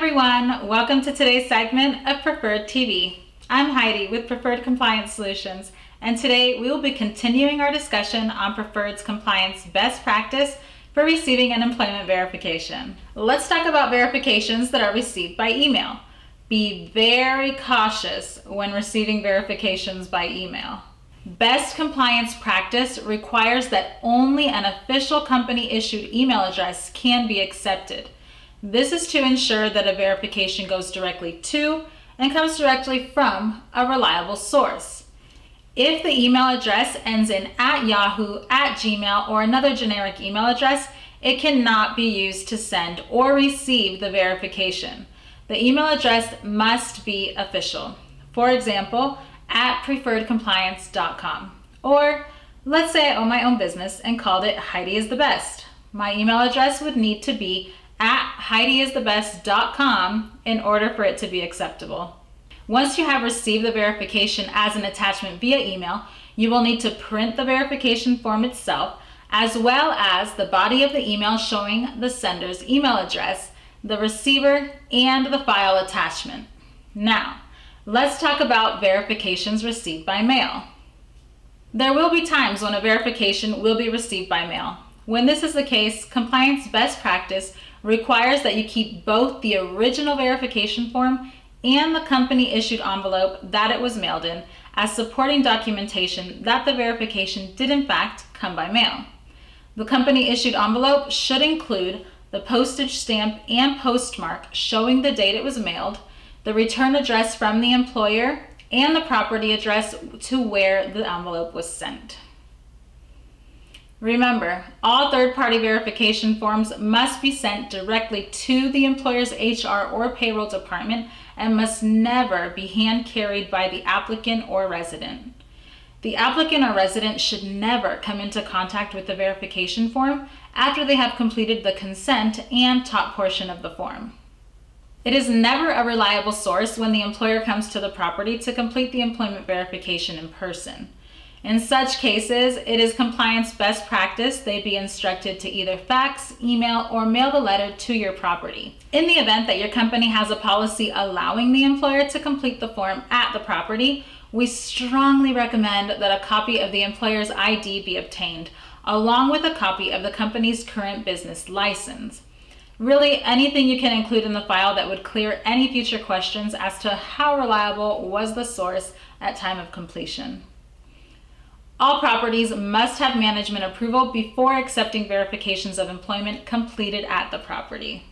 everyone, welcome to today's segment of Preferred TV. I'm Heidi with Preferred Compliance Solutions, and today we will be continuing our discussion on Preferred's compliance best practice for receiving an employment verification. Let's talk about verifications that are received by email. Be very cautious when receiving verifications by email. Best compliance practice requires that only an official company-issued email address can be accepted. This is to ensure that a verification goes directly to and comes directly from a reliable source. If the email address ends in @Yahoo, @Gmail, or another generic email address, it cannot be used to send or receive the verification. The email address must be official. For example, @preferredcompliance.com. Or let's say I own my own business and called it Heidi is the Best. My email address would need to be @HeidiIsTheBest.com in order for it to be acceptable. Once you have received the verification as an attachment via email, you will need to print the verification form itself, as well as the body of the email showing the sender's email address, the receiver, and the file attachment. Now, let's talk about verifications received by mail. There will be times when a verification will be received by mail. When this is the case, compliance best practice requires that you keep both the original verification form and the company-issued envelope that it was mailed in as supporting documentation that the verification did in fact come by mail. The company-issued envelope should include the postage stamp and postmark showing the date it was mailed, the return address from the employer, and the property address to where the envelope was sent. Remember, all third-party verification forms must be sent directly to the employer's HR or payroll department and must never be hand-carried by the applicant or resident. The applicant or resident should never come into contact with the verification form after they have completed the consent and top portion of the form. It is never a reliable source when the employer comes to the property to complete the employment verification in person. In such cases, it is compliance best practice they be instructed to either fax, email, or mail the letter to your property. In the event that your company has a policy allowing the employer to complete the form at the property, we strongly recommend that a copy of the employer's ID be obtained, along with a copy of the company's current business license. Really, anything you can include in the file that would clear any future questions as to how reliable was the source at time of completion. All properties must have management approval before accepting verifications of employment completed at the property.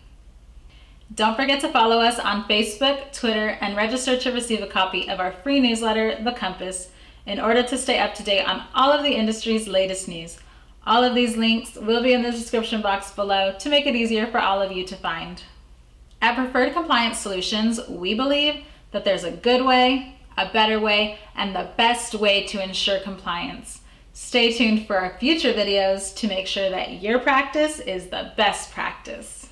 Don't forget to follow us on Facebook, Twitter, and register to receive a copy of our free newsletter, The Compass, in order to stay up to date on all of the industry's latest news. All of these links will be in the description box below to make it easier for all of you to find. At Preferred Compliance Solutions, we believe that there's a good way, a better way, and the best way to ensure compliance. Stay tuned for our future videos to make sure that your practice is the best practice.